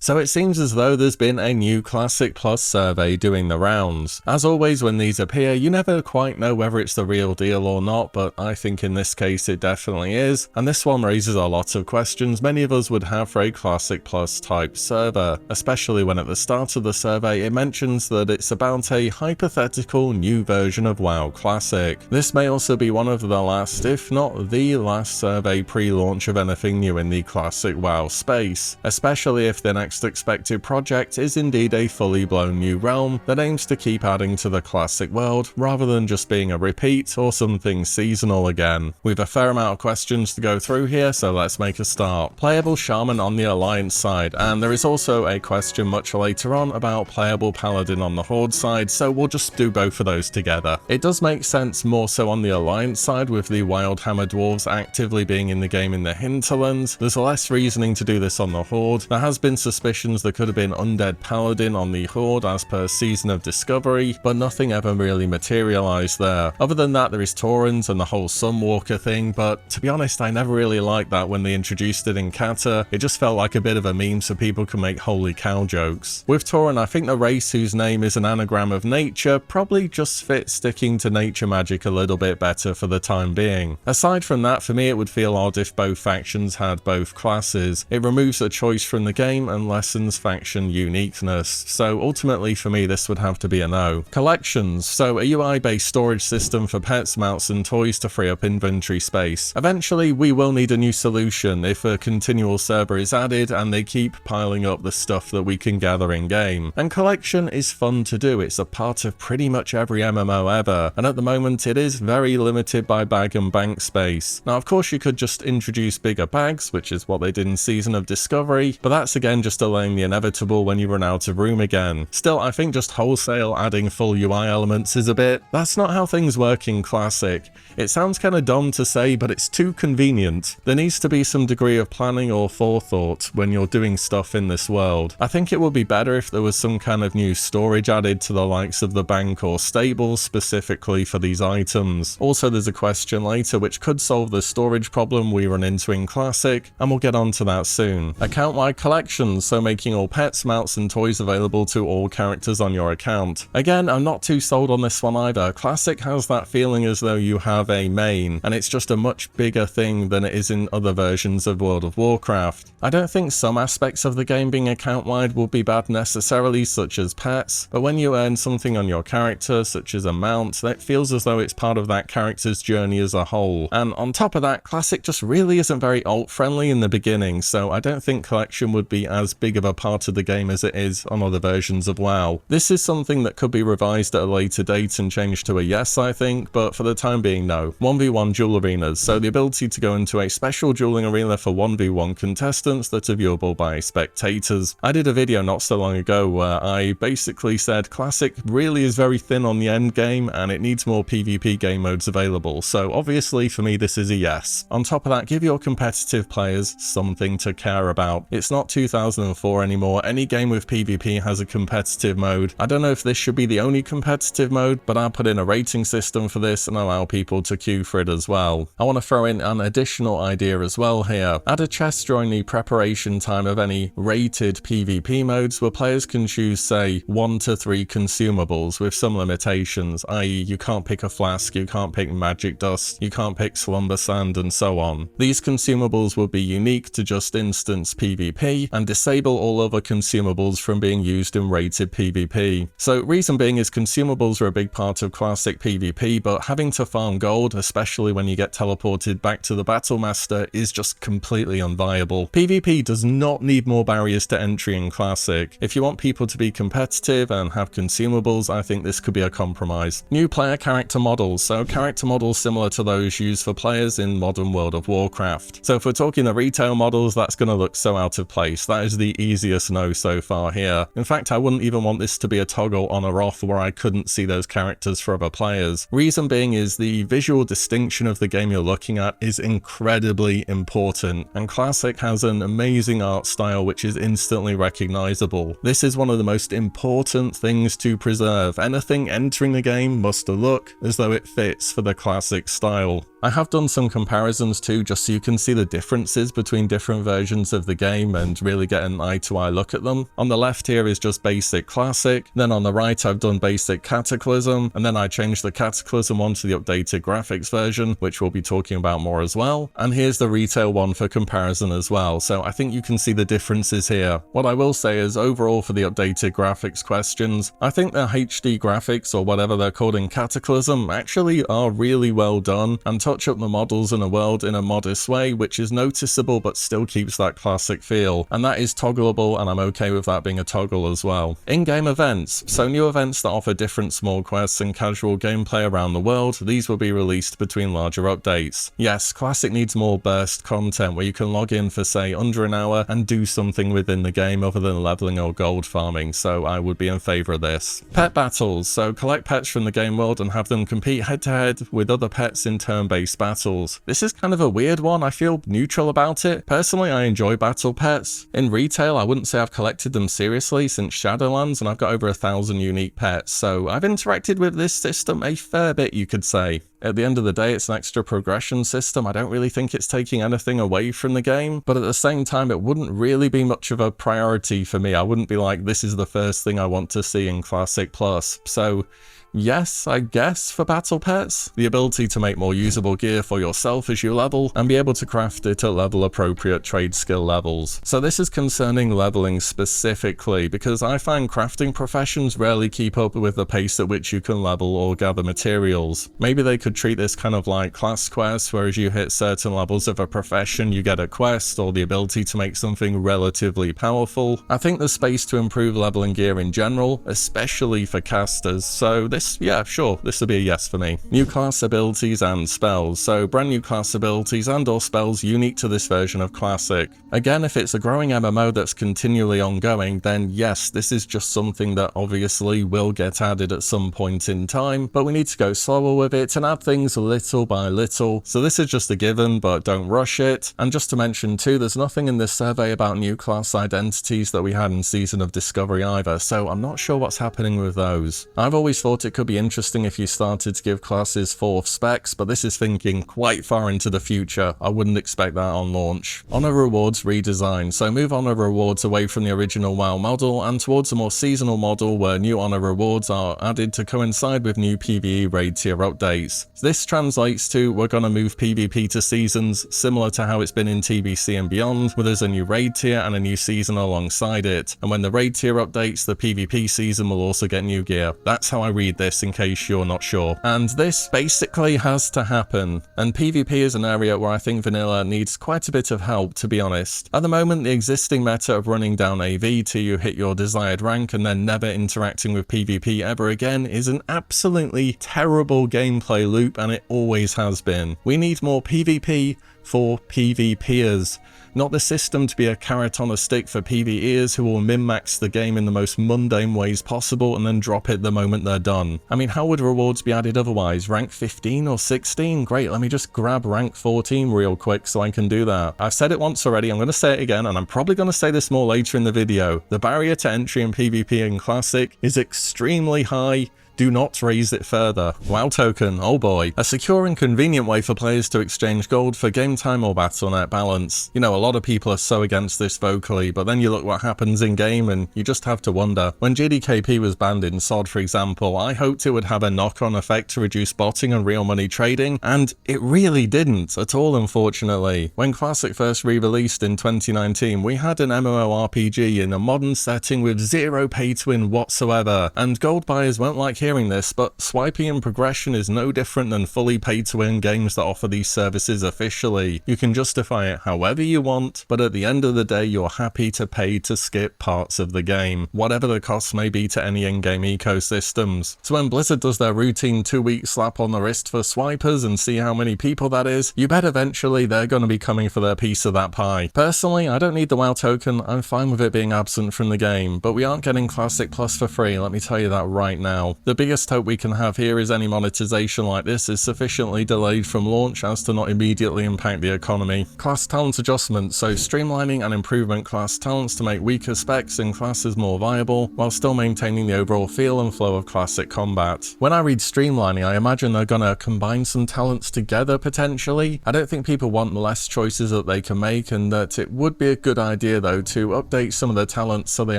So it seems as though there's been a new Classic Plus survey doing the rounds. As always when these appear, you never quite know whether it's the real deal or not, but I think in this case it definitely is, and this one raises a lot of questions many of us would have for a Classic Plus type server, especially when at the start of the survey it mentions that it's about a hypothetical new version of WoW Classic. This may also be one of the last, if not the last survey pre-launch of anything new in the Classic WoW space, especially if the next expected project is indeed a fully blown new realm that aims to keep adding to the Classic world rather than just being a repeat or something seasonal again. We've a fair amount of questions to go through here, so let's make a start. Playable Shaman on the Alliance side, and there is also a question much later on about playable Paladin on the Horde side, so we'll just do both of those together. It does make sense more so on the Alliance side with the Wildhammer Dwarves actively being in the game in the hinterlands. There's less reasoning to do this on the Horde. There has been suspicions there could have been Undead Paladin on the Horde as per Season of Discovery, but nothing ever really materialized there. Other than that, there is Taurens and the whole Sunwalker thing, but to be honest, I never really liked that when they introduced it in Kata. It just felt like a bit of a meme so people can make holy cow jokes. With Tauren, I think the race whose name is an anagram of nature probably just fits sticking to nature magic a little bit better for the time being. Aside from that, for me it would feel odd if both factions had both classes. It removes a choice from the game and lessens faction uniqueness, so ultimately for me this would have to be a no. Collections, so a UI-based storage system for pets, mounts and toys to free up inventory space. Eventually we will need a new solution if a continual server is added and they keep piling up the stuff that we can gather in game. And collection is fun to do, it's a part of pretty much every MMO ever, and at the moment it is very limited by bag and bank space. Now of course you could just introduce bigger bags, which is what they did in Season of Discovery, but that's again just delaying the inevitable when you run out of room again. Still, I think just wholesale adding full UI elements is a bit... that's not how things work in Classic. It sounds kinda dumb to say, but it's too convenient. There needs to be some degree of planning or forethought when you're doing stuff in this world. I think it would be better if there was some kind of new storage added to the likes of the bank or stables specifically for these items. Also there's a question later which could solve the storage problem we run into in Classic, and we'll get on to that soon. Account-wide collections, so making all pets, mounts and toys available to all characters on your account. Again, I'm not too sold on this one either. Classic has that feeling as though you have a main, and it's just a much bigger thing than it is in other versions of World of Warcraft. I don't think some aspects of the game being account-wide will be bad necessarily, such as pets, but when you earn something on your character, such as a mount, that feels as though it's part of that character's journey as a whole. And on top of that, Classic just really isn't very alt-friendly in the beginning, so I don't think collection would be as big of a part of the game as it is on other versions of WoW. This is something that could be revised at a later date and changed to a yes, I think, but for the time being, no. 1v1 duel arenas, so the ability to go into a special dueling arena for 1v1 contestants that are viewable by spectators. I did a video not so long ago where I basically said Classic really is very thin on the end game and it needs more PvP game modes available, so obviously for me this is a yes. On top of that, give your competitive players something to care about. It's not 2004 anymore, any game with PvP has a competitive mode. I don't know if this should be the only competitive mode, but I'll put in a rating system for this and allow people to queue for it as well. I want to throw in an additional idea as well here. Add a chest during the preparation time of any rated PvP modes where players can choose, say, 1 to 3 consumables with some limitations, i.e. you can't pick a flask, you can't pick magic dust, you can't pick slumber sand and so on. These consumables will be unique to just instance PvP and disable all other consumables from being used in rated PvP. So reason being is consumables are a big part of Classic PvP, but having to farm gold, especially when you get teleported back to the Battlemaster, is just completely unviable. PvP does not need more barriers to entry in Classic. If you want people to be competitive and have consumables, I think this could be a compromise. New player character models, so character models similar to those used for players in modern World of Warcraft. So if we're talking the retail models, that's going to look so out of place. That is the easiest no so far here. In fact, I wouldn't even want this to be a toggle on or off where I couldn't see those characters for other players. Reason being is the visual distinction of the game you're looking at is incredibly important, and Classic has an amazing art style which is instantly recognizable. This is one of the most important things to preserve. Anything entering the game must look as though it fits for the Classic style. I have done some comparisons too, just so you can see the differences between different versions of the game and really get an an eye-to-eye look at them. On the left here is just basic classic, then on the right I've done basic cataclysm, and then I changed the cataclysm one to the updated graphics version, which we'll be talking about more as well. And here's the retail one for comparison as well, so I think you can see the differences here. What I will say is overall for the updated graphics questions, I think the HD graphics, or whatever they're called in Cataclysm, actually are really well done and touch up the models in a world in a modest way, which is noticeable but still keeps that classic feel, and that is toggleable, and I'm okay with that being a toggle as well. In-game events, so new events that offer different small quests and casual gameplay around the world, these will be released between larger updates. Yes, classic needs more burst content where you can log in for say under an hour and do something within the game other than leveling or gold farming, so I would be in favour of this. Pet battles, so collect pets from the game world and have them compete head to head with other pets in turn-based battles. This is kind of a weird one, I feel neutral about it. Personally, I enjoy battle pets. In retail, I wouldn't say I've collected them seriously since Shadowlands, and I've got over 1,000 unique pets, so I've interacted with this system a fair bit, you could say. At the end of the day, it's an extra progression system. I don't really think it's taking anything away from the game, but at the same time, it wouldn't really be much of a priority for me. I wouldn't be like, this is the first thing I want to see in Classic Plus. So yes, I guess for battle pets, the ability to make more usable gear for yourself as you level and be able to craft it at level appropriate trade skill levels. So this is concerning leveling specifically because I find crafting professions rarely keep up with the pace at which you can level or gather materials. Maybe they could treat this kind of like class quests, where as you hit certain levels of a profession you get a quest or the ability to make something relatively powerful. I think there's space to improve leveling gear in general, especially for casters, so yeah, sure, this would be a yes for me. New class abilities and spells, so brand new class abilities and or spells unique to this version of Classic. Again, if it's a growing MMO that's continually ongoing, then yes, this is just something that obviously will get added at some point in time, but we need to go slower with it and add things little by little, so this is just a given, but don't rush it. And just to mention too, there's nothing in this survey about new class identities that we had in Season of Discovery either, so I'm not sure what's happening with those. I've always thought it could be interesting if you started to give classes 4th specs, but this is thinking quite far into the future. I wouldn't expect that on launch. Honor rewards redesign, so move honor rewards away from the original WoW model and towards a more seasonal model where new honor rewards are added to coincide with new PvE raid tier updates. This translates to we're gonna move PvP to seasons, similar to how it's been in TBC and beyond, where there's a new raid tier and a new season alongside it, and when the raid tier updates, the PvP season will also get new gear. That's how I read this, in case you're not sure. And this basically has to happen, and PvP is an area where I think vanilla needs quite a bit of help, to be honest. At the moment, the existing meta of running down AV till you hit your desired rank and then never interacting with PvP ever again is an absolutely terrible gameplay loop, and it always has been. We need more PvP for PvPers, not the system to be a carrot on a stick for PvEers who will min-max the game in the most mundane ways possible and then drop it the moment they're done. I mean, how would rewards be added otherwise? Rank 15 or 16? Great, let me just grab rank 14 real quick so I can do that. I've said it once already, I'm going to say it again, and I'm probably going to say this more later in the video. The barrier to entry in PvP in Classic is extremely high. Do not raise it further. WoW token, oh boy. A secure and convenient way for players to exchange gold for game time or Battle.net balance. You know, a lot of people are so against this vocally, but then you look what happens in game and you just have to wonder. When GDKP was banned in SOD, for example, I hoped it would have a knock-on effect to reduce botting and real money trading, and it really didn't at all, unfortunately. When Classic first re-released in 2019, we had an mmorpg in a modern setting with zero pay to win whatsoever, and gold buyers won't like hearing this, but swiping and progression is no different than fully pay-to-win games that offer these services officially. You can justify it however you want, but at the end of the day you're happy to pay to skip parts of the game, whatever the costs may be to any in-game ecosystems. So when Blizzard does their routine 2-week slap on the wrist for swipers and see how many people that is, you bet eventually they're going to be coming for their piece of that pie. Personally, I don't need the WoW token, I'm fine with it being absent from the game, but we aren't getting Classic Plus for free, let me tell you that right now. The biggest hope we can have here is any monetization like this is sufficiently delayed from launch as to not immediately impact the economy. Class talent adjustments, so streamlining and improvement class talents to make weaker specs in classes more viable, while still maintaining the overall feel and flow of classic combat. When I read streamlining, I imagine they're gonna combine some talents together potentially. I don't think people want less choices that they can make, and that it would be a good idea though to update some of the talents so they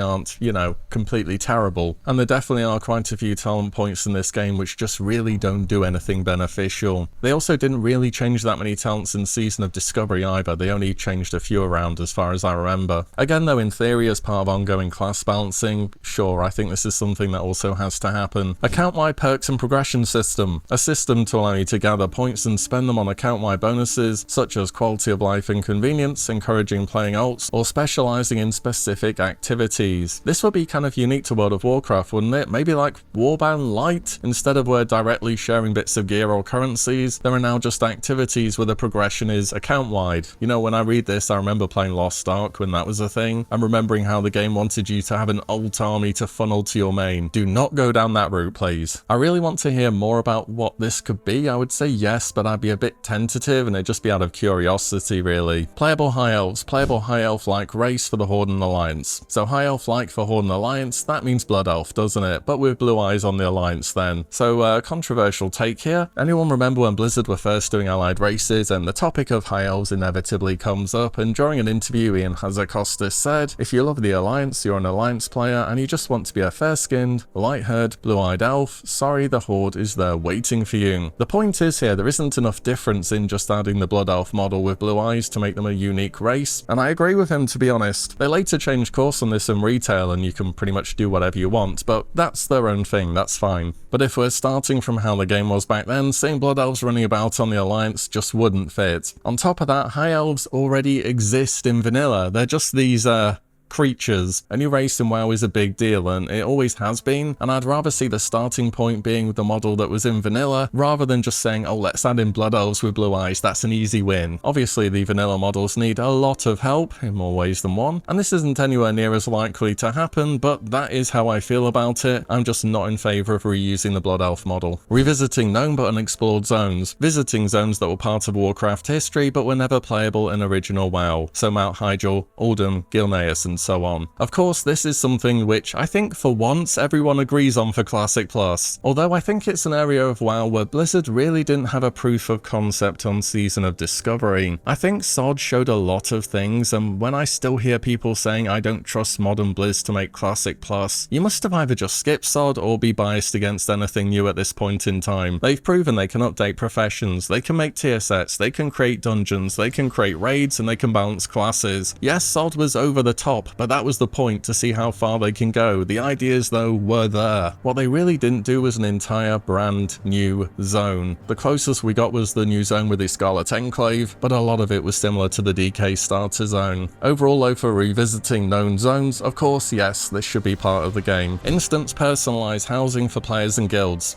aren't, you know, completely terrible. And there definitely are quite a few talent points in this game which just really don't do anything beneficial. They also didn't really change that many talents in Season of Discovery either, they only changed a few around as far as I remember. Again though, in theory, as part of ongoing class balancing, sure, I think this is something that also has to happen. Account-wide perks and progression system, a system to allow you to gather points and spend them on account-wide bonuses such as quality of life and convenience, encouraging playing alts, or specializing in specific activities. This would be kind of unique to World of Warcraft, wouldn't it? Maybe like Warband Light? Instead of we're directly sharing bits of gear or currencies, there are now just activities where the progression is account-wide. You know, when I read this, I remember playing Lost Ark when that was a thing. I'm remembering how the game wanted you to have an alt army to funnel to your main. Do not go down that route, please. I really want to hear more about what this could be. I would say yes, but I'd be a bit tentative and it'd just be out of curiosity really. Playable High Elves, playable High Elf-like race for the Horde and Alliance. So High Elf-like for Horde and Alliance, that means Blood Elf, doesn't it? But with blue eyes on the Alliance then. So controversial take here. Anyone remember when Blizzard were first doing allied races and the topic of High Elves inevitably comes up, and during an interview Ian Hazakostas said, if you love the Alliance, you're an Alliance player and you just want to be a fair-skinned, light-haired, blue-eyed elf, sorry, the Horde is there waiting for you. The point is here, there isn't enough difference in just adding the Blood Elf model with blue eyes to make them a unique race, and I agree with him to be honest. They later changed course on this in retail and you can pretty much do whatever you want, but that's their own thing, that's fine. But if we're starting from how the game was back then, seeing Blood Elves running about on the Alliance just wouldn't fit. On top of that, High Elves already exist in vanilla. They're just these creatures. A new race in WoW is a big deal, and it always has been, and I'd rather see the starting point being the model that was in vanilla, rather than just saying, oh, let's add in Blood Elves with blue eyes, that's an easy win. Obviously, the vanilla models need a lot of help, in more ways than one, and this isn't anywhere near as likely to happen, but that is how I feel about it. I'm just not in favour of reusing the Blood Elf model. Revisiting known but unexplored zones. Visiting zones that were part of Warcraft history, but were never playable in original WoW, so Mount Hyjal, Uldum, Gilneas, and so on. Of course, this is something which I think for once everyone agrees on for Classic Plus, although I think it's an area of WoW where Blizzard really didn't have a proof of concept on Season of Discovery. I think SOD showed a lot of things, and when I still hear people saying I don't trust modern Blizz to make Classic Plus, you must have either just skipped SOD or be biased against anything new at this point in time. They've proven they can update professions, they can make tier sets, they can create dungeons, they can create raids, and they can balance classes. Yes, SOD was over the top, but that was the point, to see how far they can go. The ideas though were there. What they really didn't do was an entire brand new zone. The closest we got was the new zone with the Scarlet Enclave, but a lot of it was similar to the DK starter zone. Overall though, for revisiting known zones, of course yes, this should be part of the game. Instance personalized housing for players and guilds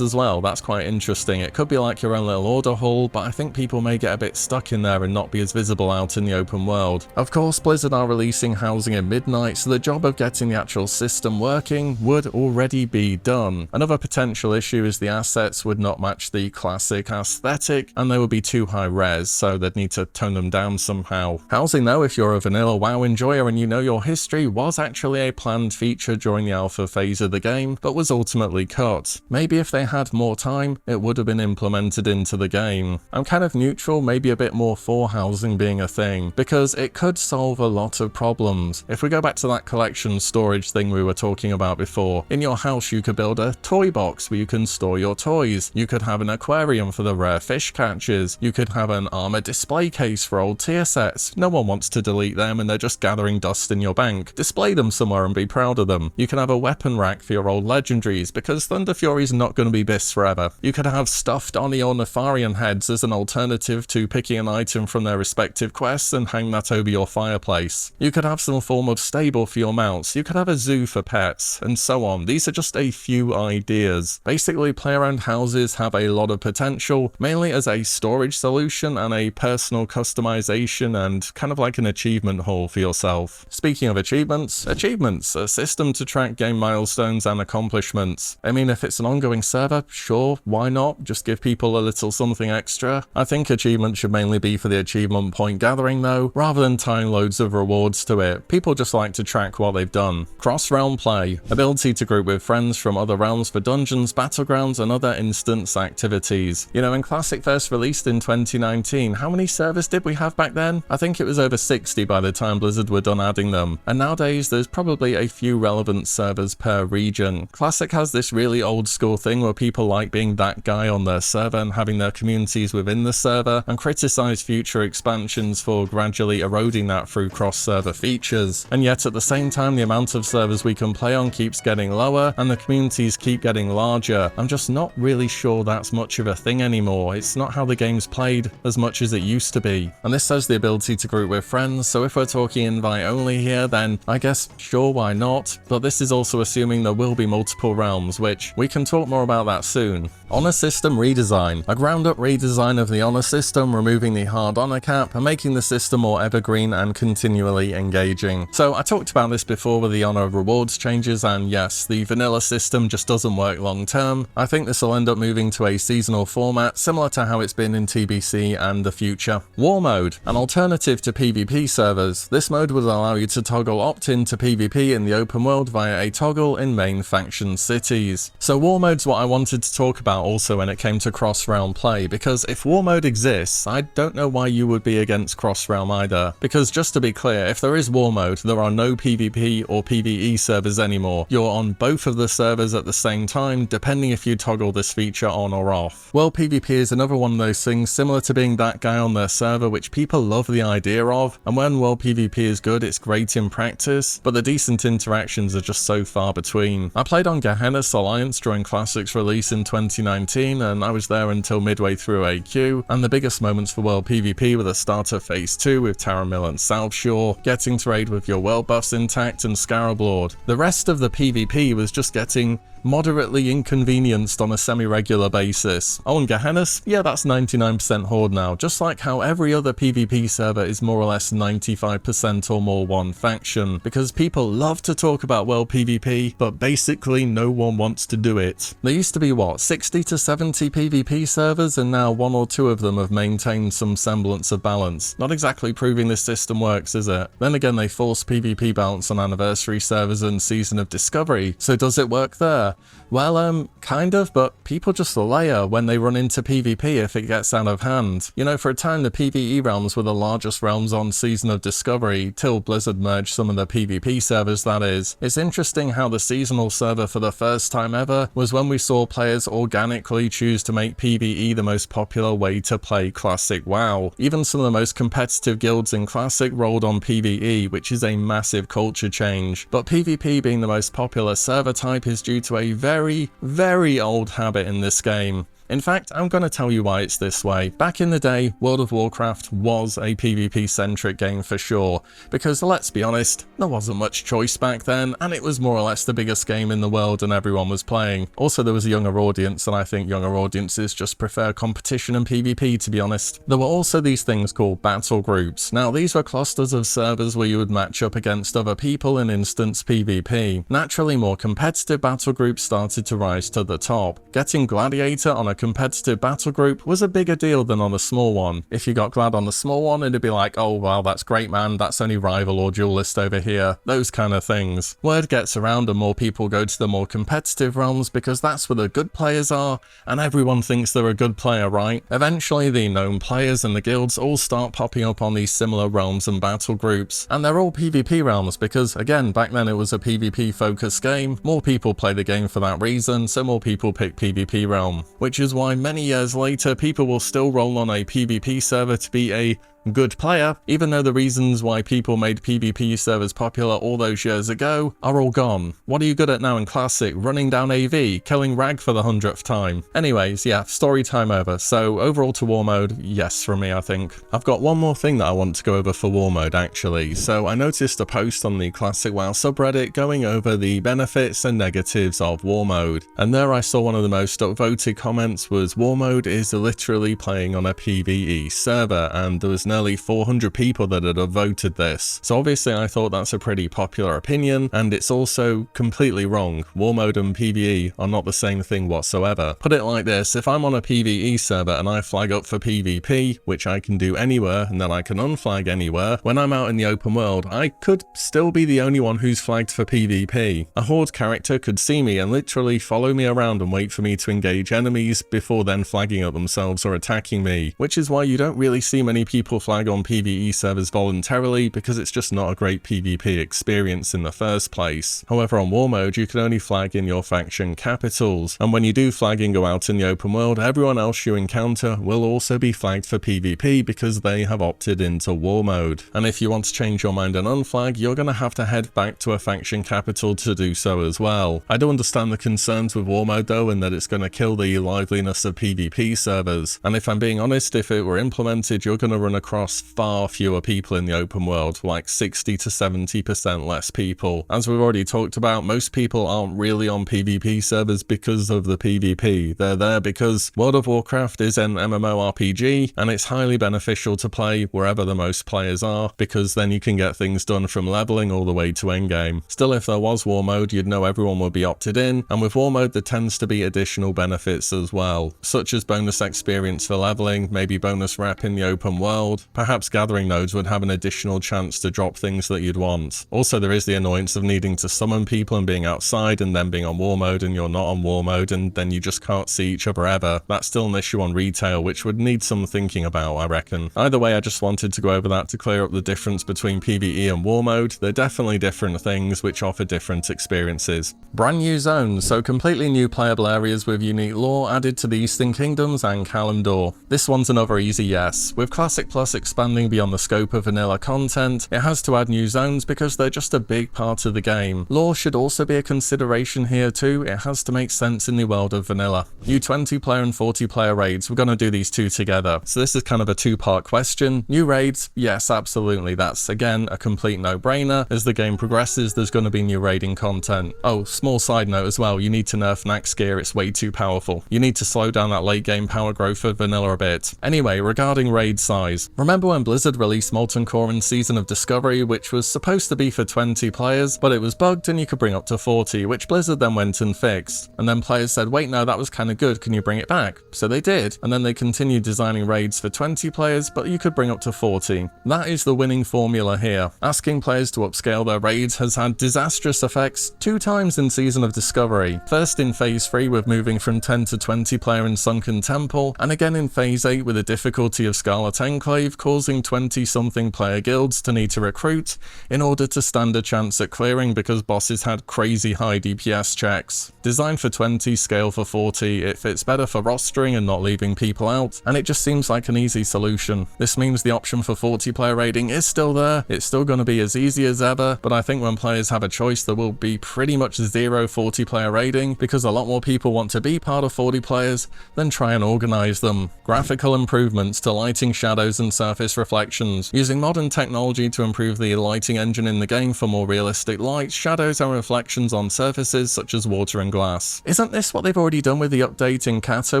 as well. That's quite interesting. It could be like your own little order hall, but I think people may get a bit stuck in there and not be as visible out in the open world. Of course, Blizzard are releasing housing at midnight, so the job of getting the actual system working would already be done. Another potential issue is the assets would not match the classic aesthetic, and they would be too high res, so they'd need to tone them down somehow. Housing though, if you're a vanilla WoW enjoyer and you know your history, was actually a planned feature during the alpha phase of the game, but was ultimately cut. Maybe if they had more time, it would have been implemented into the game. I'm kind of neutral, maybe a bit more for housing being a thing, because it could solve a lot of problems. If we go back to that collection storage thing we were talking about before, in your house you could build a toy box where you can store your toys. You could have an aquarium for the rare fish catches. You could have an armor display case for old tier sets. No one wants to delete them and they're just gathering dust in your bank. Display them somewhere and be proud of them. You can have a weapon rack for your old legendaries, because Thunder Fury's not going to be bis forever. You could have stuffed Oni or Nefarian heads as an alternative to picking an item from their respective quests and hang that over your fireplace. You could have have some form of stable for your mounts, you could have a zoo for pets, and so on. These are just a few ideas. Basically, play-around houses have a lot of potential, mainly as a storage solution and a personal customization and kind of like an achievement hall for yourself. Speaking of achievements, a system to track game milestones and accomplishments. I mean, if it's an ongoing server, sure, why not? Just give people a little something extra. I think achievements should mainly be for the achievement point gathering though, rather than tying loads of rewards to it. People just like to track what they've done. Cross-realm play. Ability to group with friends from other realms for dungeons, battlegrounds, and other instance activities. You know, when Classic first released in 2019, how many servers did we have back then? I think it was over 60 by the time Blizzard were done adding them. And nowadays, there's probably a few relevant servers per region. Classic has this really old school thing where people like being that guy on their server and having their communities within the server, and criticize future expansions for gradually eroding that through cross-server features. And yet at the same time, the amount of servers we can play on keeps getting lower, and the communities keep getting larger. I'm just not really sure that's much of a thing anymore. It's not how the game's played as much as it used to be. And this says the ability to group with friends, so if we're talking invite only here, then I guess sure, why not? But this is also assuming there will be multiple realms, which we can talk more about that soon. Honor system redesign. A ground-up redesign of the honor system, removing the hard honor cap and making the system more evergreen and continually engaging. So I talked about this before with the honor rewards changes, and yes, the vanilla system just doesn't work long term. I think this will end up moving to a seasonal format, similar to how it's been in TBC and the future. War mode. An alternative to PvP servers. This mode would allow you to toggle opt-in to PvP in the open world via a toggle in main faction cities. So war mode's what I wanted to talk about also when it came to cross-realm play, because if war mode exists, I don't know why you would be against cross-realm either. Because just to be clear, if there is war mode, there are no PvP or PvE servers anymore. You're on both of the servers at the same time, depending if you toggle this feature on or off. World PvP is another one of those things similar to being that guy on their server, which people love the idea of, and when World PvP is good, it's great in practice, but the decent interactions are just so far between. I played on Gehenna's Alliance during Classic's release in 2019, and I was there until midway through AQ, and the biggest moments for World PvP were the start of Phase 2 with Taramil and South Shore, getting to raid with your world buffs intact, and Scarab Lord. The rest of the PvP was just getting moderately inconvenienced on a semi-regular basis. Oh, and Gehenna's? Yeah, that's 99% Horde now, just like how every other PvP server is more or less 95% or more one faction, because people love to talk about World PvP, but basically no one wants to do it. There used to be, what, 60 to 70 PvP servers, and now one or two of them have maintained some semblance of balance. Not exactly proving this system works, is it? Then again, they force PvP balance on anniversary servers and Season of Discovery, so does it work there? Well, kind of, but people just layer when they run into PvP if it gets out of hand. You know, for a time the PvE realms were the largest realms on Season of Discovery, till Blizzard merged some of the PvP servers, that is. It's interesting how the seasonal server for the first time ever was when we saw players organically choose to make PvE the most popular way to play Classic WoW. Even some of the most competitive guilds in Classic rolled on PvE, which is a massive culture change. But PvP being the most popular server type is due to a very, very old habit in this game. In fact, I'm going to tell you why it's this way. Back in the day, World of Warcraft was a PvP-centric game for sure, because let's be honest, there wasn't much choice back then, and it was more or less the biggest game in the world and everyone was playing. Also, there was a younger audience, and I think younger audiences just prefer competition and PvP, to be honest. There were also these things called battle groups. Now, these were clusters of servers where you would match up against other people in instance PvP. Naturally, more competitive battle groups started to rise to the top. Getting Gladiator on a competitive battle group was a bigger deal than on a small one. If you got Glad on the small one, it'd be like, oh wow, that's great man, that's only rival or duelist over here, those kind of things. Word gets around and more people go to the more competitive realms because that's where the good players are, and everyone thinks they're a good player, right? Eventually the known players and the guilds all start popping up on these similar realms and battle groups, and they're all PvP realms because, again, back then it was a PvP focused game, more people play the game for that reason, so more people pick PvP realm. Which is why many years later people will still roll on a PvP server to be a Good player, even though the reasons why people made PvP servers popular all those years ago are all gone. What are you good at now in Classic? Running down AV, killing Rag for the 100th time. Anyways, yeah, story time over. So overall to War Mode, yes from me I think. I've got one more thing that I want to go over for War Mode actually. So I noticed a post on the Classic WoW subreddit going over the benefits and negatives of War Mode. And there I saw one of the most upvoted comments was War Mode is literally playing on a PvE server, and there was nearly 400 people that had voted this. So obviously I thought that's a pretty popular opinion, and it's also completely wrong. War Mode and PvE are not the same thing whatsoever. Put it like this, if I'm on a PvE server and I flag up for PvP, which I can do anywhere and then I can unflag anywhere, when I'm out in the open world I could still be the only one who's flagged for PvP. A horde character could see me and literally follow me around and wait for me to engage enemies before then flagging up themselves or attacking me, which is why you don't really see many people flag on PvE servers voluntarily, because it's just not a great PvP experience in the first place. However, on War Mode you can only flag in your faction capitals, and when you do flag and go out in the open world, everyone else you encounter will also be flagged for PvP because they have opted into War Mode. And if you want to change your mind and unflag, you're going to have to head back to a faction capital to do so as well. I do understand the concerns with War Mode though, in that it's going to kill the liveliness of PvP servers, and if I'm being honest, if it were implemented, you're going to run across far fewer people in the open world, like 60 to 70% less people. As we've already talked about, most people aren't really on PvP servers because of the PvP. They're there because World of Warcraft is an mmorpg, and it's highly beneficial to play wherever the most players are, because then you can get things done from leveling all the way to endgame. Still, if there was War Mode, you'd know everyone would be opted in, and with War Mode there tends to be additional benefits as well, such as bonus experience for leveling, maybe bonus rep in the open world. Perhaps gathering nodes would have an additional chance to drop things that you'd want. Also, there is the annoyance of needing to summon people and being outside and then being on War Mode and you're not on War Mode, and then you just can't see each other ever. That's still an issue on retail, which would need some thinking about, I reckon. Either way, I just wanted to go over that to clear up the difference between PvE and War Mode. They're definitely different things which offer different experiences. Brand new zones, so completely new playable areas with unique lore added to the Eastern Kingdoms and Kalimdor. This one's another easy yes. With Classic Plus expanding beyond the scope of vanilla content, it has to add new zones because they're just a big part of the game. Lore should also be a consideration here too. It has to make sense in the world of vanilla. New 20 player and 40 player raids, we're going to do these two together. So this is kind of a two-part question. New raids, yes, absolutely. That's again a complete no-brainer. As the game progresses, there's going to be new raiding content. Oh, small side note as well, you need to nerf Nax gear, it's way too powerful. You need to slow down that late game power growth of vanilla a bit. Anyway, regarding raid size, remember when Blizzard released Molten Core in Season of Discovery, which was supposed to be for 20 players, but it was bugged and you could bring up to 40, which Blizzard then went and fixed. And then players said, wait, no, that was kind of good, can you bring it back? So they did, and then they continued designing raids for 20 players, but you could bring up to 40. That is the winning formula here. Asking players to upscale their raids has had disastrous effects 2 times in Season of Discovery. First in Phase 3 with moving from 10 to 20 player in Sunken Temple, and again in Phase 8 with the difficulty of Scarlet Enclave causing 20-something player guilds to need to recruit in order to stand a chance at clearing because bosses had crazy high DPS checks. Designed for 20, scale for 40, it fits better for rostering and not leaving people out, and it just seems like an easy solution. This means the option for 40 player raiding is still there, it's still going to be as easy as ever, but I think when players have a choice there will be pretty much zero 40 player raiding because a lot more people want to be part of 40 players than try and organize them. Graphical improvements to lighting, shadows and surface reflections. Using modern technology to improve the lighting engine in the game for more realistic light, shadows and reflections on surfaces such as water and glass. Isn't this what they've already done with the update in Kata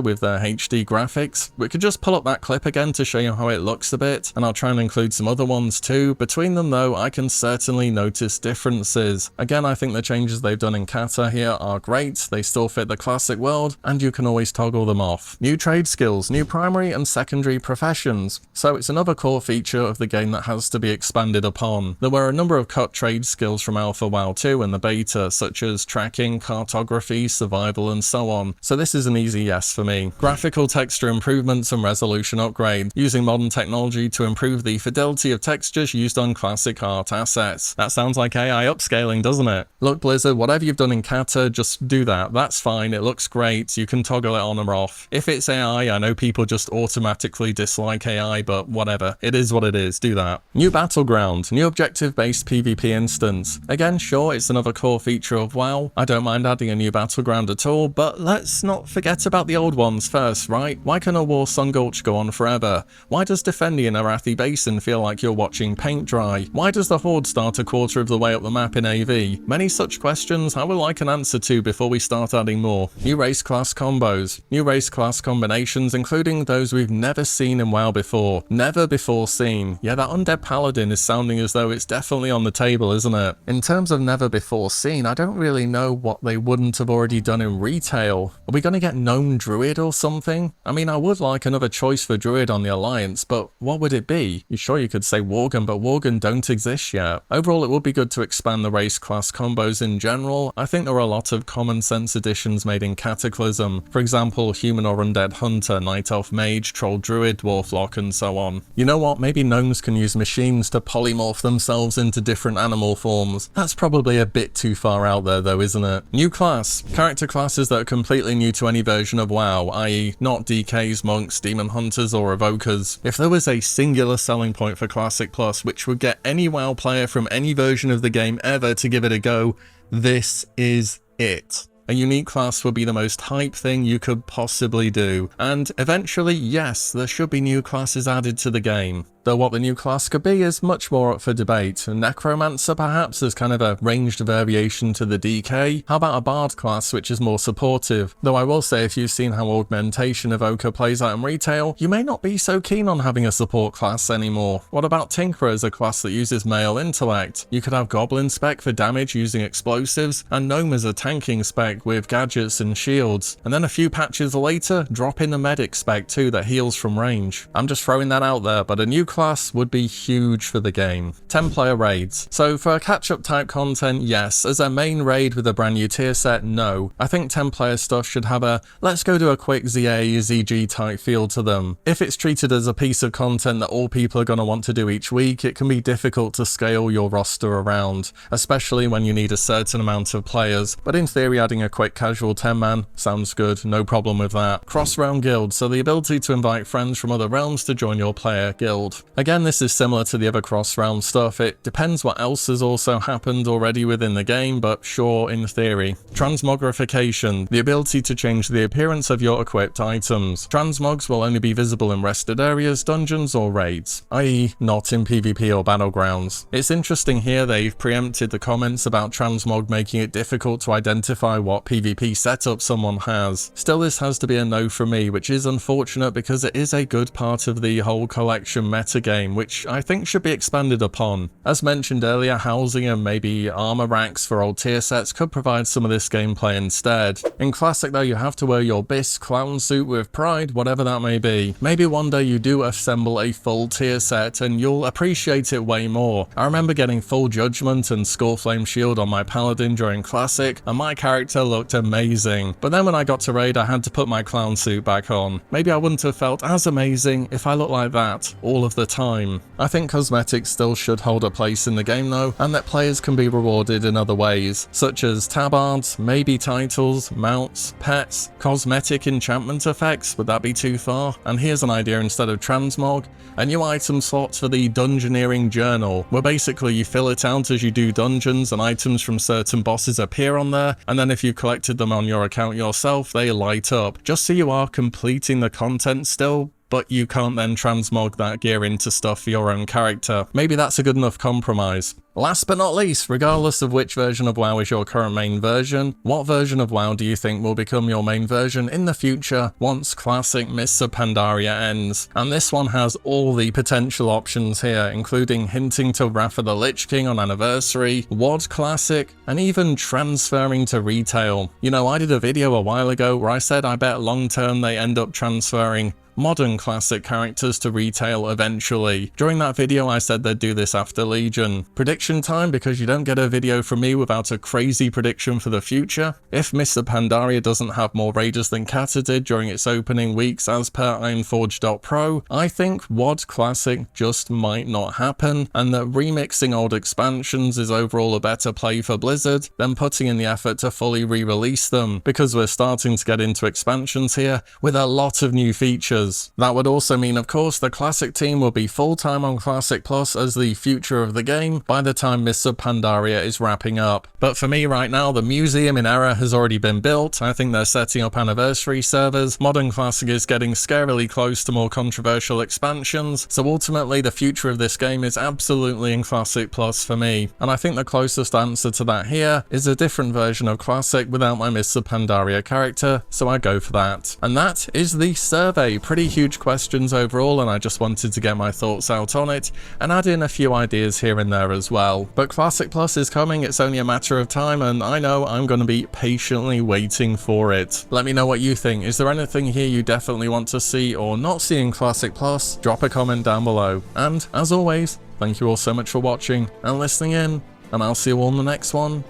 with their HD graphics? We could just pull up that clip again to show you how it looks a bit, and I'll try and include some other ones too. Between them though, I can certainly notice differences. Again, I think the changes they've done in Kata here are great, they still fit the classic world, and you can always toggle them off. New trade skills, new primary and secondary professions. So it's another core feature of the game that has to be expanded upon. There were a number of cut trade skills from Alpha WoW 2 and the beta, such as tracking, cartography, survival and so on, so this is an easy yes for me. Graphical texture improvements and resolution upgrade, using modern technology to improve the fidelity of textures used on classic art assets. That sounds like AI upscaling, doesn't it? Look Blizzard, whatever you've done in Kata, just do that, that's fine, it looks great, you can toggle it on or off. If it's AI, I know people just automatically dislike AI, but whatever. It is what it is, do that. New battleground, new objective-based PvP instance. Again, sure, it's another core feature of WoW. I don't mind adding a new battleground at all, but let's not forget about the old ones first, right? Why can a War Sun Gulch go on forever? Why does defending an Arathi Basin feel like you're watching paint dry? Why does the Horde start a quarter of the way up the map in AV? Many such questions I would like an answer to before we start adding more. New race class combos. New race class combinations, including those we've never seen in WoW before. Never before seen. Yeah, that Undead Paladin is sounding as though it's definitely on the table, isn't it? In terms of never before seen, I don't really know what they wouldn't have already done in retail. Are we going to get Gnome Druid or something? I mean, I would like another choice for Druid on the Alliance, but what would it be? You sure you could say Worgen, but Worgen don't exist yet. Overall, it would be good to expand the race class combos in general. I think there are a lot of common sense additions made in Cataclysm. For example, Human or Undead Hunter, Night Elf Mage, Troll Druid, Dwarf Lock, and so on. You know what? Maybe gnomes can use machines to polymorph themselves into different animal forms. That's probably a bit too far out there though, isn't it? New class. Character classes that are completely new to any version of WoW, i.e. not DKs, monks, demon hunters, or evokers. If there was a singular selling point for Classic Plus which would get any WoW player from any version of the game ever to give it a go, this is it. A unique class would be the most hype thing you could possibly do. And eventually, yes, there should be new classes added to the game. Though what the new class could be is much more up for debate. Necromancer perhaps as kind of a ranged variation to the DK. How about a Bard class which is more supportive? Though I will say if you've seen how Augmentation Evoker plays out in retail, you may not be so keen on having a support class anymore. What about Tinkerer as a class that uses male intellect? You could have Goblin spec for damage using explosives, and Gnome as a tanking spec with gadgets and shields. And then a few patches later, drop in a medic spec too that heals from range. I'm just throwing that out there, but a new class would be huge for the game. 10-player raids. So for catch-up type content, yes. As a main raid with a brand new tier set, no. I think 10-player stuff should have a let's go do a quick ZA, ZG type feel to them. If it's treated as a piece of content that all people are going to want to do each week, it can be difficult to scale your roster around, especially when you need a certain amount of players. But in theory, adding a quick casual 10-man sounds good, no problem with that. Cross-realm guild, so the ability to invite friends from other realms to join your player guild. Again, this is similar to the other cross-realm stuff. It depends what else has also happened already within the game, but sure, in theory. Transmogrification, the ability to change the appearance of your equipped items. Transmogs will only be visible in rested areas, dungeons, or raids, i.e. not in PvP or battlegrounds. It's interesting here they've preempted the comments about transmog making it difficult to identify what PvP setup someone has. Still, this has to be a no from me, which is unfortunate because it is a good part of the whole collection metagame, which I think should be expanded upon. As mentioned earlier, housing and maybe armor racks for old tier sets could provide some of this gameplay instead. In Classic though, you have to wear your BIS clown suit with pride, whatever that may be. Maybe one day you do assemble a full tier set and you'll appreciate it way more. I remember getting full Judgment and Skullflame Shield on my Paladin during Classic, and my character looked amazing. But then when I got to raid, I had to put my clown suit back on. Maybe I wouldn't have felt as amazing if I looked like that all of the time. I think cosmetics still should hold a place in the game though, and that players can be rewarded in other ways, such as tabards, maybe titles, mounts, pets, cosmetic enchantment effects. Would that be too far? And here's an idea instead of transmog, a new item slot for the Dungeoneering Journal, where basically you fill it out as you do dungeons and items from certain bosses appear on there, and then if you've collected them on your account yourself, they light up, just so you are completing the content still, but you can't then transmog that gear into stuff for your own character. Maybe that's a good enough compromise. Last but not least, regardless of which version of WoW is your current main version, what version of WoW do you think will become your main version in the future once Classic Mists of Pandaria ends? And this one has all the potential options here, including hinting to Wrath of the Lich King on Anniversary, WoD Classic, and even transferring to retail. You know, I did a video a while ago where I said I bet long term they end up transferring modern Classic characters to retail eventually. During that video I said they'd do this after Legion. Prediction prediction time, because you don't get a video from me without a crazy prediction for the future. If Mr. Pandaria doesn't have more raiders than Kata did during its opening weeks as per Ironforge.pro, I think WoD Classic just might not happen, and that remixing old expansions is overall a better play for Blizzard than putting in the effort to fully re-release them, because we're starting to get into expansions here with a lot of new features. That would also mean, of course, the Classic team will be full-time on Classic Plus as the future of the game by the time Mr. Pandaria is wrapping up. But for me right now, the museum in Era has already been built. I think they're setting up anniversary servers. Modern Classic is getting scarily close to more controversial expansions, so ultimately the future of this game is absolutely in Classic Plus for me. And I think the closest answer to that here is a different version of Classic without my Mr. Pandaria character, so I go for that. And that is the survey. Pretty huge questions overall, and I just wanted to get my thoughts out on it and add in a few ideas here and there as well. But Classic Plus is coming, it's only a matter of time, and I know I'm going to be patiently waiting for it. Let me know what you think. Is there anything here you definitely want to see or not see in Classic Plus? Drop a comment down below. And as always, thank you all so much for watching and listening in, and I'll see you all in the next one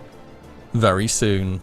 very soon.